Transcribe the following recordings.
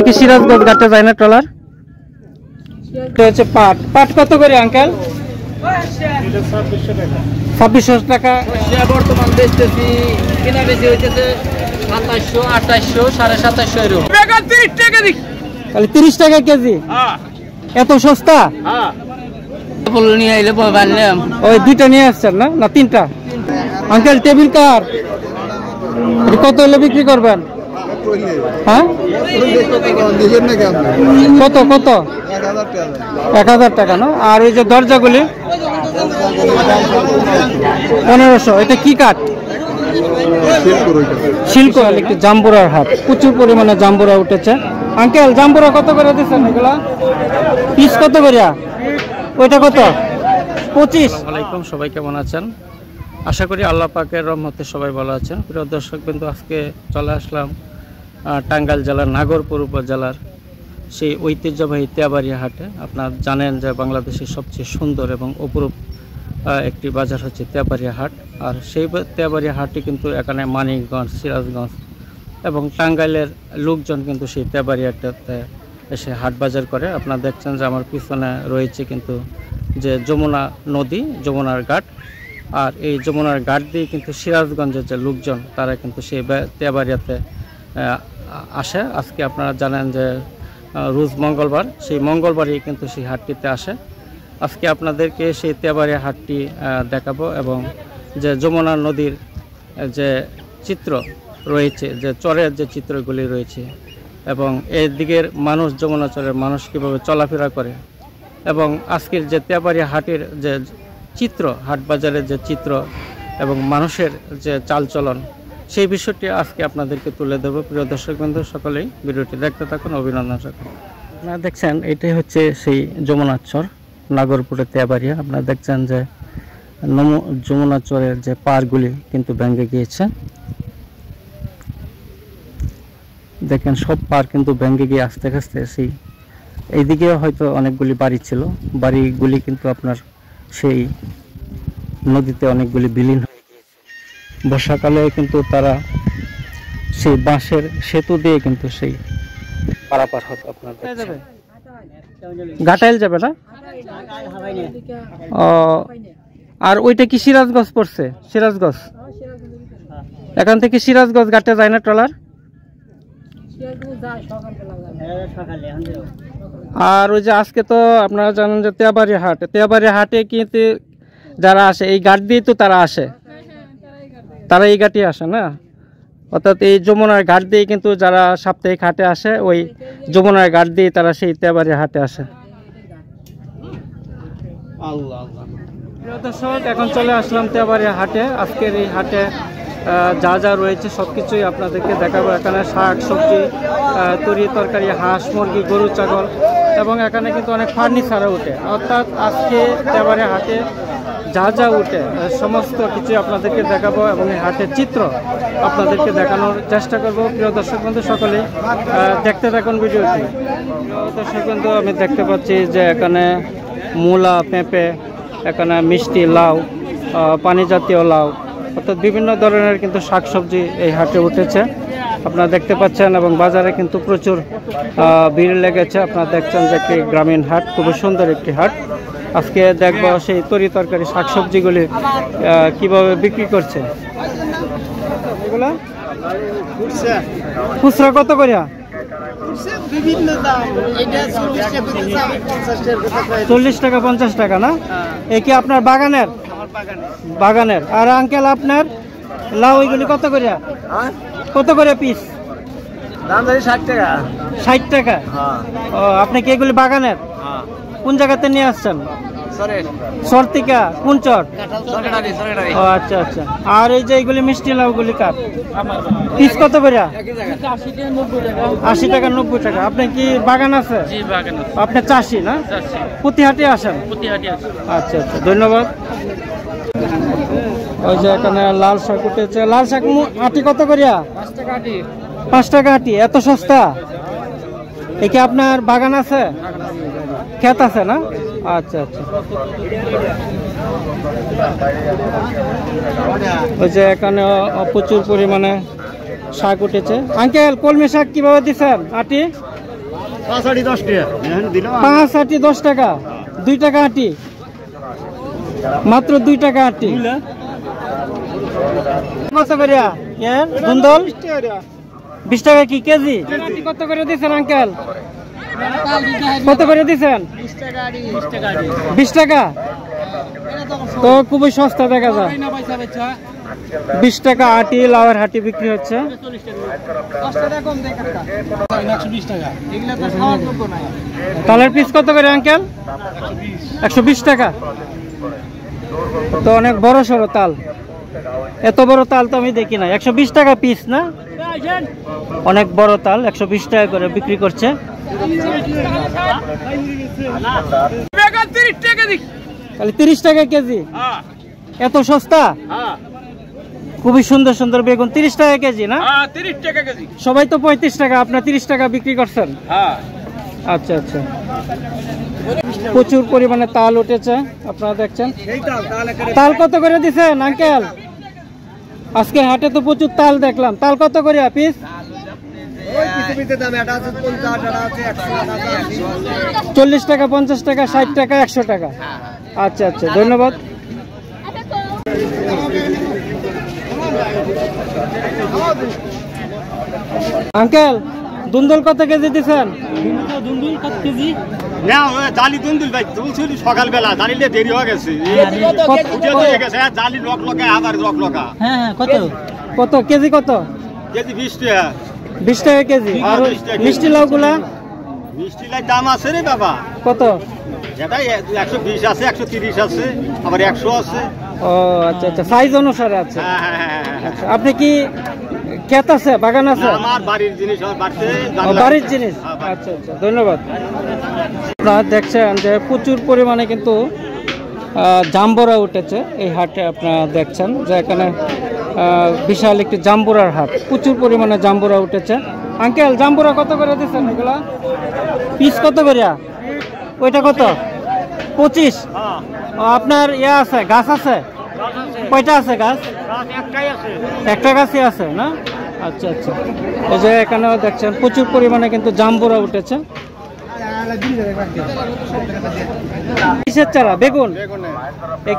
থেকে সিরাজগঞ্জ ঘাটে যায় না ট্রলার? এটা হচ্ছে পাট। পাট কত করে আঙ্কেল? 2600 টাকা বর্তমান বেচতেছি, কিনা বেশি হইতেছে 2700, 2800, 2750 এরকম। 30 টাকা দিই। তাহলে 30 টাকা কেজি? এত সস্তা? ফুল নিয়ে আইলে বানলাম। ওই দুইটা নিয়ে আসছেন না? না তিনটা? আঙ্কেল টেবিল কার কত হলে বিক্রি করবেন? হ্যাঁ কত কত? 1000 টাকা না? আর ওই যে দরজাগুলি 1500। এটা কি কাঠ? শিল্প। একটি জাম্বুরার হাট, প্রচুর পরিমাণে জাম্বুরা উঠেছে। আঙ্কেল জাম্বুরা কত করে দিচ্ছেন এগুলা? পিস কত করে? ওইটা কত? 25। আসসালামু আলাইকুম, সবাই কেমন আছেন? আশা করি আল্লাহ পাকের রহমতে সবাই ভালো আছেন। প্রিয় দর্শক বিন্দু, আজকে চলে আসলাম টাঙ্গাইল জেলার নাগরপুর উপজেলার সেই ঐতিহ্যবাহী তেয়াবাড়িয়া হাটে। আপনারা জানেন যে বাংলাদেশের সবচেয়ে সুন্দর এবং অপরূপ একটি বাজার হচ্ছে তেয়াবাড়িয়া হাট। আর সেই তেয়াবাড়িয়া হাটটি কিন্তু এখানে মানিকগঞ্জ, সিরাজগঞ্জ এবং টাঙ্গাইলের লোকজন কিন্তু সেই তেয়াবাড়িয়াটাতে এসে হাট বাজার করে। আপনারা দেখছেন যে আমার পিছনে রয়েছে কিন্তু যে যমুনা নদী, যমুনার ঘাট। আর এই যমুনার ঘাট দিয়ে কিন্তু সিরাজগঞ্জের যে লোকজন তারা কিন্তু সেই তেয়াবাড়িয়াতে আসে। আজকে আপনারা জানেন যে রোজ মঙ্গলবার, সেই মঙ্গলবারই কিন্তু সেই হাটটিতে আসে। আজকে আপনাদেরকে সেই তেয়াবাড়িয়া হাটটি দেখাবো এবং যে যমুনা নদীর যে চিত্র রয়েছে, যে চরের যে চিত্রগুলি রয়েছে এবং এই দিকের মানুষ, যমুনা চরের মানুষ কীভাবে চলাফেরা করে এবং আজকের যে তেয়াবাড়িয়া হাটের যে চিত্র, হাট বাজারের যে চিত্র এবং মানুষের যে চালচলন, সেই বিষয়টি আজকে আপনাদেরকে তুলে দেবো। প্রিয় দর্শকবৃন্দ, সকলেই ভিডিওটি দেখতে থাকুন। অভিনন্দন সকল। আপনারা দেখছেন এটাই হচ্ছে সেই যমুনার চর, নাগরপুরের তেয়াবাড়িয়া। আপনারা দেখছেন যে যমুনা চরের যে পাড়গুলি কিন্তু ভেঙে গিয়েছে। দেখেন সব পাড় কিন্তু ভেঙে গিয়ে আস্তে আস্তে সেই এইদিকে হয়তো অনেকগুলি বাড়ি ছিল, বাড়িগুলি কিন্তু আপনার সেই নদীতে অনেকগুলি বিলীন হয়ে গিয়েছে। বর্ষাকালে কিন্তু তারা সেই বাঁশের সেতু দিয়ে কিন্তু সেই পারাপার হতো। আপনার ঘাটাইল যাবে না? ও, আর ওইটা কি সিরাজগঞ্জ পড়ছে? সিরাজগঞ্জ, এখান থেকে সিরাজগঞ্জ ঘাটে যায় না ট্রলার? আর ওই যে আজকে তো আপনারা জানেন যে তেয়াবাড়িয়া হাট, তেয়াবাড়িয়া হাটে কিন্তু যারা আসে এই ঘাট দিয়ে তো তারা আসে, তারা এই ঘাটে আসে না? অর্থাৎ এই যমুনার ঘাট দিয়ে কিন্তু যারা সাপ্তাহিক হাটে আসে, ওই যমুনার ঘাট দিয়ে তারা সেই তেয়াবাড়িয়া হাটে আসে। এখন চলে আসলাম তেয়াবাড়িয়া হাটে। আজকের এই হাটে যা যা রয়েছে সব কিছুই আপনাদেরকে দেখাবো। এখানে শাক সবজি, তরি তরকারি, হাঁস মুরগি, গরু ছাগল এবং এখানে কিন্তু অনেক ফার্নিচারও উঠে। অর্থাৎ আজকে তেয়াবাড়িয়া হাটে যা যা উঠে সমস্ত কিছু আপনাদেরকে দেখাবো এবং এই হাটের চিত্র আপনাদেরকে দেখানোর চেষ্টা করব। প্রিয় দর্শক বন্ধু, সকলে দেখতে থাকুন ভিডিওটি। প্রিয় দর্শক বন্ধু, আমি দেখতে পাচ্ছি যে এখানে মূলা, পেঁপে, এখানে মিষ্টি লাউ, পানি জাতীয় লাউ, অর্থাৎ বিভিন্ন ধরনের কিন্তু শাকসবজি এই হাটে উঠেছে আপনারা দেখতে পাচ্ছেন। এবং বাজারে কিন্তু প্রচুর ভিড় লেগেছে। আপনারা দেখছেন যে একটি গ্রামীণ হাট, খুবই সুন্দর একটি হাট। আজকে দেখবো সেই তরি তরকারি শাকসবজিগুলি কিভাবে বিক্রি করছে। এগুলা খুচরা কত করে? 40 টাকা 50 টাকা না? এই কি আপনার বাগানের? বাগানের। আর আঙ্কেল আপনার লাউ এগুলি কত করে? কত করে পিস? 60 টাকা। 60 টাকা? ও, আপনি কি এগুলি বাগানের? কোন জায়গাতে নিয়ে আসছেন? চর থেকে? কোন চর? ও আচ্ছা আচ্ছা। আর এই যে এইগুলি মিষ্টি লাউগুলি কার? পিস কত করে? 80 টাকা 90 টাকা। আপনি কি বাগান আছে? আপনি চাষি না? প্রতি হাটে আসেন? আচ্ছা আচ্ছা, ধন্যবাদ। ওই যে এখানে লাল শাক উঠেছে। লাল শাক আটি কত করিয়া? 5 টাকা আটি। এত সস্তা? এ কি আপনার বাগান আছে? ক্ষেত আছে না? আচ্ছা আচ্ছা। ওই যে এখানে প্রচুর পরিমাণে শাক উঠেছে। আঙ্কেল কলমি শাক কিভাবে দিচ্ছেন আটি? 5 আটি 10 টাকা এখন দিলাম 5 আটি 10 টাকা 2 টাকা আটি মাত্র 2 টাকা আটি কত করে দুন্দল 20 টাকা কি কেজি কত করে দিচ্ছেন আঙ্কেল কত করে দিচ্ছেন 20 টাকা তো খুবই সস্তা দেখা যায় 20 টাকা আটি লাউয়ের হাটি বিক্রি হচ্ছে তালের পিস কত করে আঙ্কেল 120 টাকা তো অনেক বড় সড়ো তাল এত বড় তাল তো আমি দেখি না 120 টাকা পিস না অনেক বড় তাল 120 টাকা করে বিক্রি করছে খালি 30 টাকা কেজি এত সস্তা খুবই সুন্দর সুন্দর বেগুন 30 টাকা কেজি না 30 টাকা কেজি সবাই তো 35 টাকা আপনার 30 টাকা বিক্রি করছেন আচ্ছা আচ্ছা প্রচুর পরিমাণে তাল উঠেছে আপনারা দেখছেন তাল কত করে দিচ্ছেন আঙ্কেল আজকে হাটে তো প্রচুর তাল দেখলাম তাল কত করে পিস 40 টাকা 50 টাকা 60 টাকা 100 টাকা আচ্ছা আচ্ছা ধন্যবাদ আঙ্কেল দুন্দুল কত কেজি দিচ্ছেন দুন্দুল কত কেজি না জালি দুন্দুল ভাই তুলছিল সকালবেলা জালিলে দেরি হয়ে গেছে জালি লক লকা আবার লক লকা হ্যাঁ কত কত কেজি কত কেজি 20 টাকা 20 টাকা কেজি আর মিষ্টি লাউগুলা মিষ্টি লাই দাম আছে রে বাবা কত এটা 120 আছে 130 আছে আবার 100 আছে ও আচ্ছা আচ্ছা সাইজ অনুসারে আছে আচ্ছা আপনি কি ক্ষেত আছে বাগান আছে আমার বাড়ির জিনিস আমার বাড়ির জিনিস আচ্ছা আচ্ছা ধন্যবাদ আপনারা দেখছেন যে প্রচুর পরিমাণে কিন্তু জাম্বুরা উঠেছে এই হাটে আপনারা দেখছেন যে এখানে বিশাল একটি জাম্বুরার হাট প্রচুর পরিমাণে জাম্বুরা উঠেছে আঙ্কেল জাম্বুরা কত করে দিচ্ছেন এগুলা পিস কত করে ওইটা কত 25 আপনার ইয়ে আছে গাছ আছে কয়টা আছে গাছ একটা গাছই আছে না আচ্ছা আচ্ছা এই যে এখানেও দেখছেন প্রচুর পরিমাণে কিন্তু জাম্বুরা উঠেছে কিসের চারা বেগুন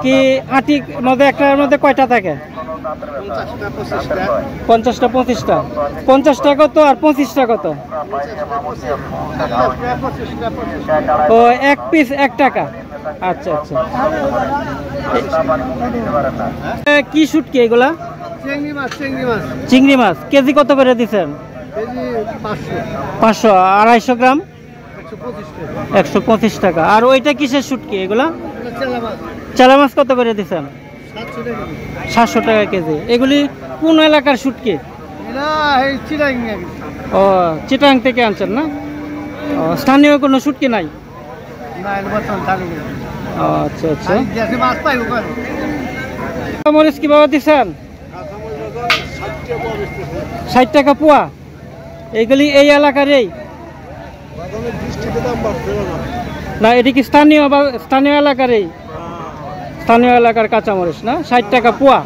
কি আটি মধ্যে একটার মধ্যে কয়টা থাকে 50টা 25টা 50 টাকা কত আর 25 টাকা কত ও এক পিস 1 টাকা আচ্ছা আচ্ছা কি শুটকি এগুলা চিংড়ি মাছ কেজি কত করে দিচ্ছেন 500 250 গ্রাম 125 টাকা আর ওইটা কিসের শুটকি এগুলা চেলা মাছ কত করে দিচ্ছেন 700 টাকা কেজি এগুলি কোন এলাকার শুটকি ও চিটাং থেকে আনছেন না স্থানীয় কোনো শুটকি নাই আচ্ছা আচ্ছা মরিচ কিভাবে দিচ্ছেন 60 টাকা পোয়া এইগুলি এই এলাকারই না এটি কি স্থানীয় এলাকারই স্থানীয় এলাকার কাঁচামরিচ না 60 টাকা পোয়া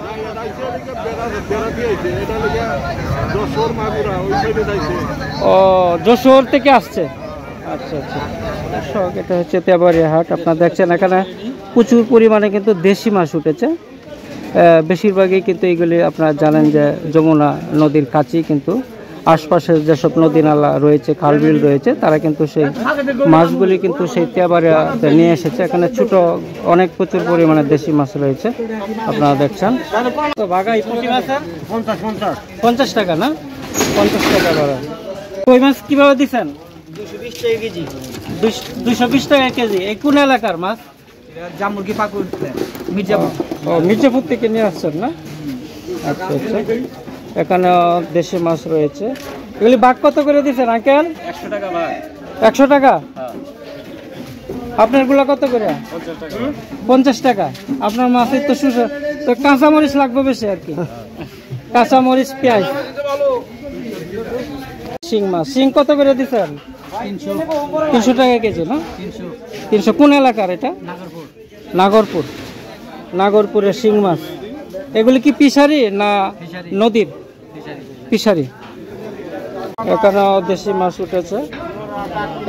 ও যশোর থেকে আসছে আচ্ছা আচ্ছা এটা হচ্ছে তেবাড়িয়া হাট আপনারা দেখছেন এখানে প্রচুর পরিমাণে কিন্তু দেশি মাছ উঠেছে বেশিরভাগই কিন্তু এইগুলি আপনারা জানেন যে যমুনা নদীর কাছেই কিন্তু আশপাশে যেসব নদী নালা রয়েছে খালবিল রয়েছে তারা কিন্তু সেই মাছগুলি কিন্তু সেই তেবাড়িয়াতে নিয়ে এসেছে এখানে ছোট অনেক প্রচুর পরিমাণে দেশি মাছ রয়েছে আপনারা দেখছেন তো ভাগাই পুঁটি মাছের 50 টাকা না 50 টাকা বড় কই মাছ কিভাবে দিচ্ছেন 220 টাকা কেজি 220 টাকা কেজি এই কোন এলাকার মাছ জামুরকি পাকুড় মির্জাপুর ও মির্জাপুর থেকে নিয়ে আসছেন না আচ্ছা আচ্ছা এখানে দেশি মাছ রয়েছে এগুলি বাঘ কত করে দিচ্ছেন আঙ্কেল 100 টাকা ভাই 100 টাকা আপনার গুলা কত করে 50 টাকা আপনার মাছের তো তো কাঁচামরিচ লাগবে বেশি আর কি কাঁচামরিচ পেঁয়াজ শিং মাছ শিং কত করে দিচ্ছেন 300 টাকা কেজি না 300 কোন এলাকার এটা নাগরপুরের শিং মাছ এগুলি কি পিসারি না নদীর পিসারি এখানে দেশি মাছ উঠেছে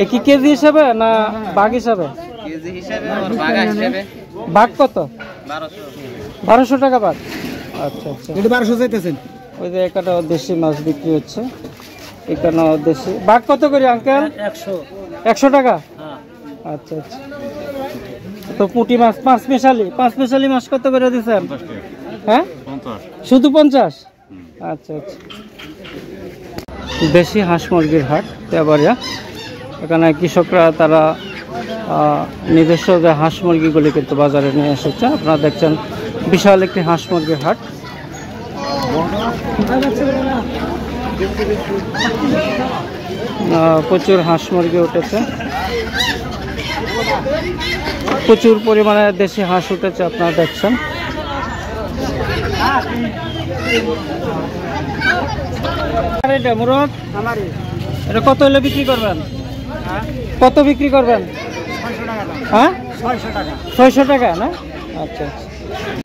এ কি কেজি হিসাবে না বাঘ হিসাবে? কেজি হিসাবে আর বাগা হিসাবে বাঘ কত? 1200 1200 টাকা বাঘ। আচ্ছা আচ্ছা, এটা 1200 চাইতেছেন। ওই যে এখানে দেশি মাছ বিক্রি হচ্ছে, এখানে দেশি বাঘ কত করে আঙ্কেল? 100 টাকা। আচ্ছা আচ্ছা, তো পুঁটি মাছ পাঁচ মিশালি মাছ কত করে দিচ্ছেন? হ্যাঁ, শুধু 50। আচ্ছা আচ্ছা, দেশি হাঁস মুরগির হাট তেবাড়িয়া। এখানে কৃষকরা তারা নিজস্ব যে হাঁস মুরগিগুলি কিন্তু বাজারে নিয়ে এসেছে। আপনারা দেখছেন বিশাল একটি হাঁস মুরগির হাট। প্রচুর হাঁস মুরগি উঠেছে, প্রচুর পরিমাণে দেশি হাঁস উঠেছে আপনারা দেখছেন। এটা মুরগ এটা কত হলে বিক্রি করবেন? কত বিক্রি করবেন? হ্যাঁ, 600 টাকা না? আচ্ছা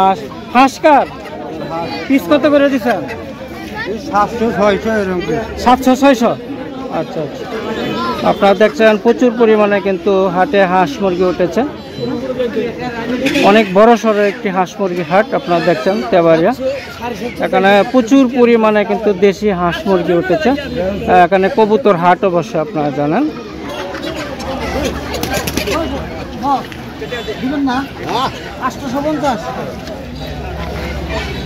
আচ্ছা, হাঁস কার পিস কত করে দিচ্ছেন? 700-600। আচ্ছা আচ্ছা, আপনারা দেখছেন প্রচুর পরিমাণে কিন্তু হাটে হাঁস মুরগি উঠেছে। অনেক বড় সড়ো একটি হাঁস মুরগি হাট আপনারা দেখছেন তেবাড়িয়া। এখানে প্রচুর পরিমাণে কিন্তু দেশি হাঁস মুরগি উঠেছে। এখানে কবুতর হাট অবশ্য আপনারা জানেন।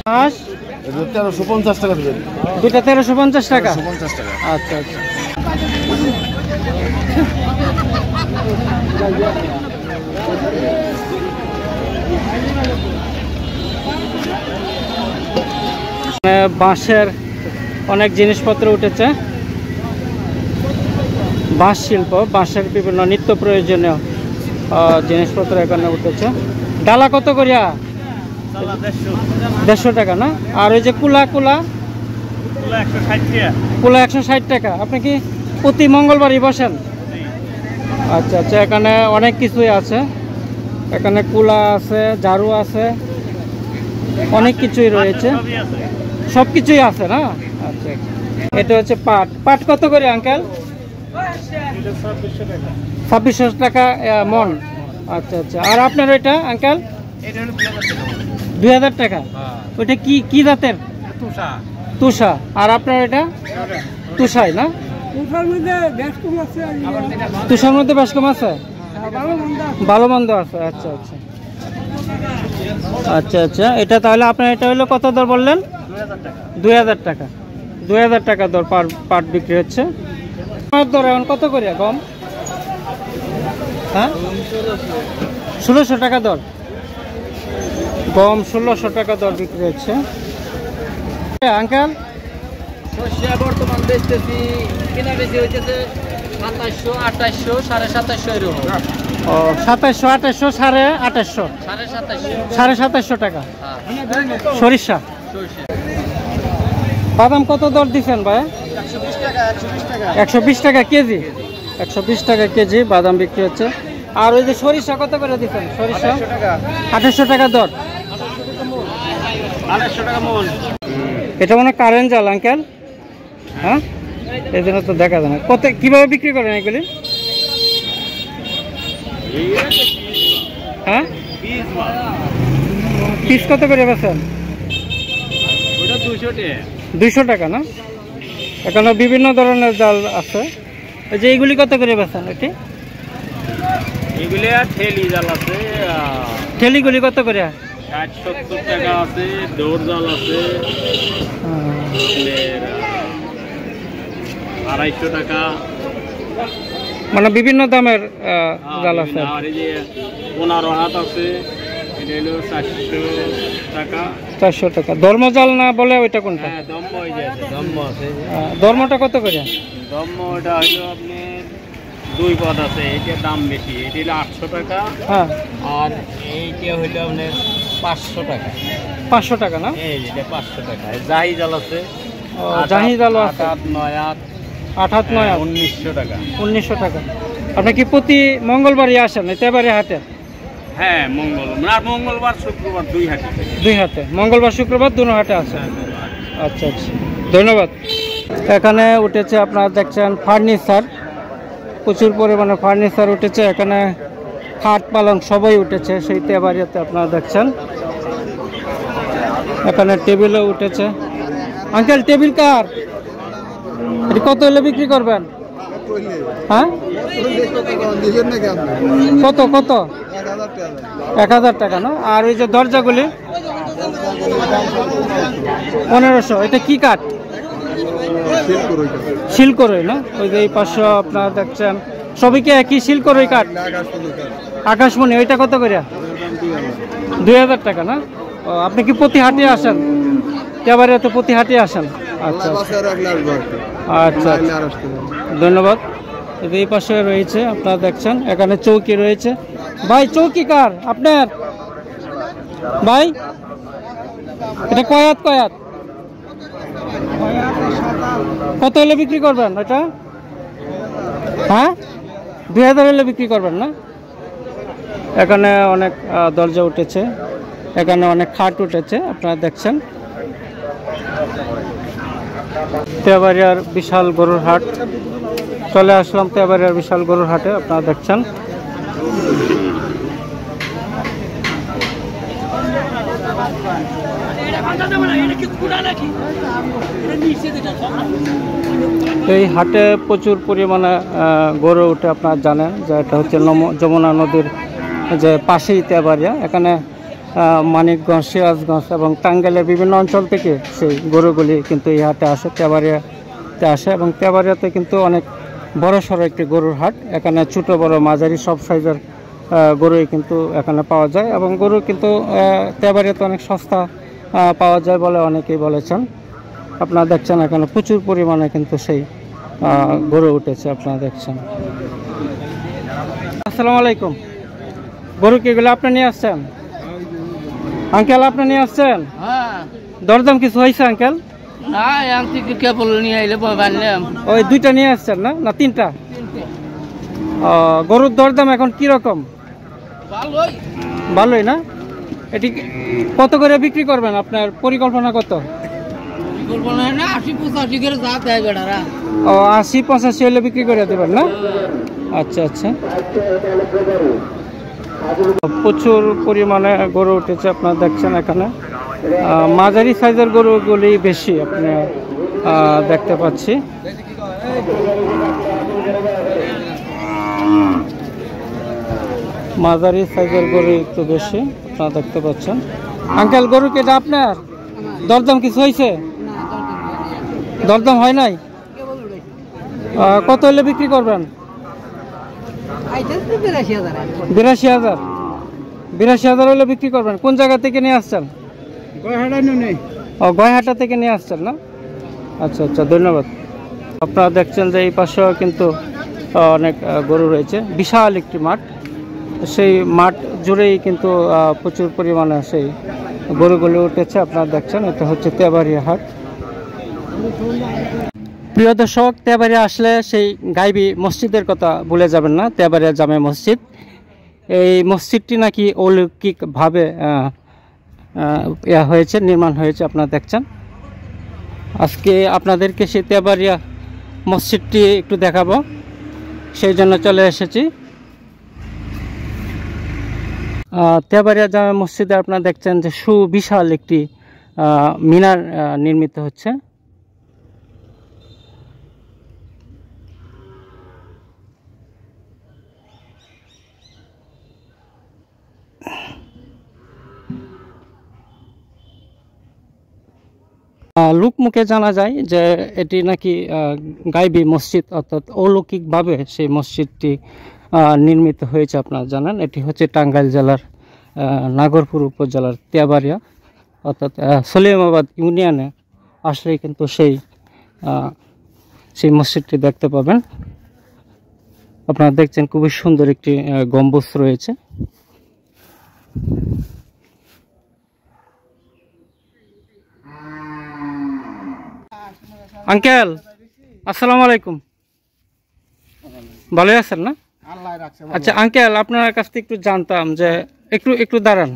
হাঁস 1350 টাকা দিবেন। দুটা 1350 টাকা। আচ্ছা আচ্ছা, বাঁশের অনেক জিনিসপত্র উঠেছে, বাঁশ শিল্প, বাঁশের বিভিন্ন নিত্য প্রয়োজনীয় জিনিসপত্র এখানে উঠেছে। ডালা কত করিয়া? 150 টাকা না? আর ওই যে কুলা 160 টাকা। আপনি কি প্রতি মঙ্গলবারই বসেন? আচ্ছা আচ্ছা, এখানে অনেক কিছুই আছে। এখানে কুলা আছে, ঝাড়ু আছে, অনেক কিছুই রয়েছে, সব কিছুই আছে না? আচ্ছা, এটা হচ্ছে পাট কত করে আঙ্কেল? 2600 টাকা মন। আচ্ছা আচ্ছা, আর আপনার এটা আঙ্কেল? 2000 টাকা। ওইটা কি জাতের? তুষা। আর আপনার এটা? তুষাই না? তুষার মধ্যে বেশ কম আছে, ভালো মন্দ আছে। আচ্ছা আচ্ছা আচ্ছা আচ্ছা, এটা তাহলে আপনার এটা হলো কত দর বললেন? 2000 টাকা। 2000 টাকা দর পাট বিক্রি হচ্ছে। দর এখন কত করে গম? হ্যাঁ, 1600 টাকা দর গম, 1600 টাকা দর বিক্রি হচ্ছে। আঙ্কেল সর্ষে বর্তমান বেচতেছি, কিনা বেশি হইতেছে 2700, 2800, 2750 এরকম। ও 2700, 2800, 2850, 2750 টাকা। সরিষা বাদাম কত দর দিচ্ছেন ভাই? 120 টাকা কেজি। 120 টাকা কেজি বাদাম বিক্রি হচ্ছে। আর ওই যে সরিষা কত করে দিচ্ছেন? সরিষা 2800 টাকা দর। 2800 টাকা মন। এটা মানে কারেন্ট জাল আঙ্কেল? হ্যাঁ, এই জন্য তো দেখা যায় না। কত কিভাবে বিক্রি করেন এগুলি? হ্যাঁ, পিস কত করে বেচেন? 200 টাকা না? এখানে বিভিন্ন ধরনের জাল আছে। এই যে এইগুলি কত করে বেচেন? এটি এগুলি আর ঠেলি জাল আছে, ঠেলিগুলি কত করে? 60-70 টাকা আছে। দৌড় জাল আছে 250 টাকা। মানে বিভিন্ন দামের জাল আছে। আর এই যে 15 হাত আছে, এটা হলো 400 টাকা। 400 টাকা। ধর্ম জাল না বলে ওইটা কোনটা? হ্যাঁ, দম্ম এই যে আছে, দম্ম আছে। ধর্মটা কত করে? দম্ম এটা হলো আপনি 2 পদ আছে, এটার দাম বেশি, এটা হলো 800 টাকা। হ্যাঁ, আর এইটা হইলো আপনার 500 টাকা। 500 টাকা না? এই যেটা 500 টাকা। জাহি জাল আছে, জাহি জালও আছে, 8 হাত 9 হাত 8 1900 টাকা। 1900 টাকা। আপনি কি প্রতি মঙ্গলবারই আসেন তেবাড়িয়া হাটে? হ্যাঁ, মঙ্গলবার শুক্রবার 2 হাটে। 2 হাটে, মঙ্গলবার শুক্রবার দুটো হাটে আছে। আচ্ছা আচ্ছা, ধন্যবাদ। এখানে উঠেছে আপনারা দেখছেন ফার্নিচার, প্রচুর পরিমাণে ফার্নিচার উঠেছে, এখানে খাট পালং সবই উঠেছে সেই তেবাড়িয়াতে আপনারা দেখছেন। এখানে টেবিলও উঠেছে। আঙ্কেল টেবিল কার? এটি কত হলে বিক্রি করবেন? হ্যাঁ কত কত? 1000 টাকা না? আর ওই যে দরজাগুলি 1500। এটা কি কাঠ? শিলকরই না? ওই যে এই পাশে আপনারা দেখছেন সবই কি একই শিলকরই কাঠ? আকাশমণি। ওইটা কত করে? 2000 টাকা না? ও, আপনি কি প্রতি হাটে আসেন? তেবাড়িয়াতে প্রতি হাটে আসেন? আচ্ছা আচ্ছা, ধন্যবাদ। এই পাশে রয়েছে আপনারা দেখছেন, এখানে চৌকি রয়েছে। ভাই চৌকি কার আপনার? ভাই এটা কয়াত কয়াত কত হলে বিক্রি করবেন এটা? হ্যাঁ 2000 হলে বিক্রি করবেন না? এখানে অনেক দরজা উঠেছে, এখানে অনেক খাট উঠেছে আপনারা দেখছেন। তেবাড়িয়ার বিশাল গরুর হাট, চলে আসলাম তেবাড়িয়ার বিশাল গরুর হাটে আপনারা দেখছেন। এই হাটে প্রচুর পরিমাণে গরু উঠে, আপনারা জানেন যে এটা হচ্ছে যমুনা নদীর যে পাশেই তেবাড়িয়া। এখানে মানিকগঞ্জ, সিরাজগঞ্জ এবং টাঙ্গাইলের বিভিন্ন অঞ্চল থেকে সেই গরুগুলি কিন্তু এই হাটে আসে, তেবাড়িয়াতে আসে। এবং তেবাড়িয়াতে কিন্তু অনেক বড় সড়ো একটি গরুর হাট। এখানে ছোটো বড় মাঝারি সব সাইজের গরুই কিন্তু এখানে পাওয়া যায়। এবং গরু কিন্তু তেবাড়িয়াতে অনেক সস্তা পাওয়া যায় বলে অনেকেই বলেছেন। আপনারা দেখছেন এখানে প্রচুর পরিমাণে কিন্তু সেই গরু উঠেছে আপনারা দেখছেন। আসসালামু আলাইকুম। গরু কি এগুলো আপনি নিয়ে আসছেন? আঙ্কেল আপনি নিয়ে আসছেন? হ্যাঁ। দরদাম কিছু হয়েছে আঙ্কেল? না আনছি কেবল নিয়ে আইলে বানলাম। ওই দুইটা নিয়ে আসছেন না? না তিনটা? গরুর দরদাম এখন কি রকম? ভালোই। ভালোই না? এটি কত করে বিক্রি করবেন? আপনার পরিকল্পনা কত? পরিকল্পনা না 80-85 করে যা দেয় বেটারা। ও 80-85 হলে বিক্রি করে দেবেন না? আচ্ছা আচ্ছা। প্রচুর পরিমাণে গরু উঠেছে আপনারা দেখছেন এখানে। মাঝারি সাইজের গরুগুলি বেশি আপনি দেখতে পাচ্ছি। মাঝারি সাইজের গরু একটু বেশি আপনারা দেখতে পাচ্ছেন। আঙ্কেল গরু কি এটা আপনার? দরদাম কিছু হয়েছে? দরদাম হয় নাই? কত হলে বিক্রি করবেন? 82,000 হলে বিক্রি করবেন। কোন জায়গা থেকে নিয়ে আসছেন? গয়হাটা থেকে নিয়ে আসছেন না? আচ্ছা আচ্ছা, ধন্যবাদ। আপনারা দেখছেন যে এই পাশেও কিন্তু অনেক গরু রয়েছে, বিশাল একটি মাঠ। সেই মাঠ জুড়েই কিন্তু প্রচুর পরিমাণে সেই গরুগুলো উঠেছে আপনারা দেখছেন। এটা হচ্ছে তেবাড়িয়া হাট। প্রিয় দর্শক, তেবাড়িয়া আসলে সেই গাইবি মসজিদের কথা ভুলে যাবেন না। তেবাড়িয়া জামে মসজিদ, এই মসজিদটি নাকি অলৌকিকভাবে হয়েছে, নির্মাণ হয়েছে আপনারা দেখছেন। আজকে আপনাদেরকে সেই তেবাড়িয়া মসজিদটি একটু দেখাবো, সেই জন্য চলে এসেছি। তেবাড়িয়া জামে মসজিদে আপনারা দেখছেন যে সুবিশাল একটি মিনার নির্মিত হচ্ছে। লোকমুখে জানা যায় যে এটি নাকি গাইবি মসজিদ, অর্থাৎ অলৌকিকভাবে সেই মসজিদটি নির্মিত হয়েছে আপনারা জানেন। এটি হচ্ছে টাঙ্গাইল জেলার নাগরপুর উপজেলার তেবাড়িয়া, অর্থাৎ সলিমাবাদ ইউনিয়নে আসলেই কিন্তু সেই মসজিদটি দেখতে পাবেন। আপনারা দেখছেন খুবই সুন্দর একটি গম্বুজ রয়েছে। আঙ্কেল আসসালামু আলাইকুম, ভালো আছেন না? আচ্ছা আঙ্কেল, আপনার কাছ থেকে একটু জানতাম যে একটু দাঁড়ান।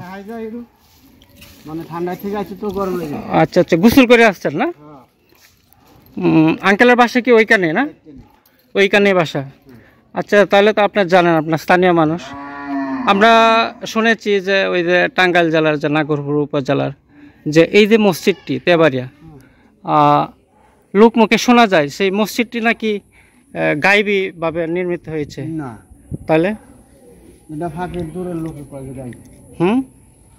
মানে ঠান্ডা ঠিক আছে তো গরম লাগে। আচ্ছা আচ্ছা, গোসল করে আসছেন না? আঙ্কেলের বাসা কি ওইখানে না? ওইখানে বাসা। আচ্ছা, তাহলে তো আপনার জানেন, আপনার স্থানীয় মানুষ। আমরা শুনেছি যে ওই যে টাঙ্গাইল জেলার যে নাগরপুর উপজেলার যে এই যে মসজিদটি তেবাড়িয়া, লোকমুখে শোনা যায় সেই মসজিদটি নাকি গাইবী ভাবে নির্মিত হয়েছে। না, তাহলে এটা ফাঁকের দূরের লোকে কয় যে গাইবি,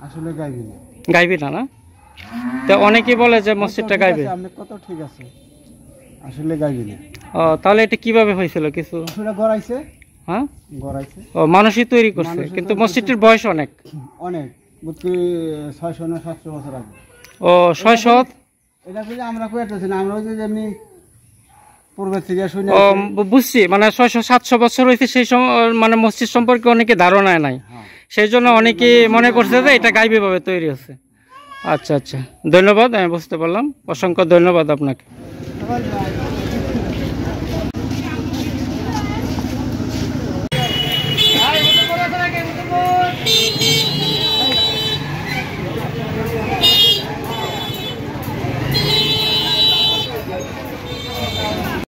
আসলে গাইবি না। গাইবী না, না? তো অনেকেই বলে যে মসজিদটা গাইবী। আপনি কত ঠিক আছে, আসলে গাইবি না। তাহলে এটা কিভাবে হয়েছিল কিছু? আসলে গড়াইছে, হ্যাঁ, গড়াইছে, মানুষই তৈরি করছে, মানুষই কিন্তু তৈরি মসজিদটির বয়স অনেক। অনেক বুঝছি 600 না 700 বছর আগে। ও 600। এটা বুঝে আমরা কইতেছি না, আমরা ওই যে যেমনি পূর্বে থেকে শুনে ও বুঝছি, মানে 600-700 বছর হয়েছে সেই মানে মসজিদ সম্পর্কে অনেকে ধারণা নাই, সেই জন্য অনেকে মনে করছে যে এটা গাইবী ভাবে তৈরি হচ্ছে। আচ্ছা আচ্ছা, ধন্যবাদ, আমি বুঝতে পারলাম। অসংখ্য ধন্যবাদ আপনাকে।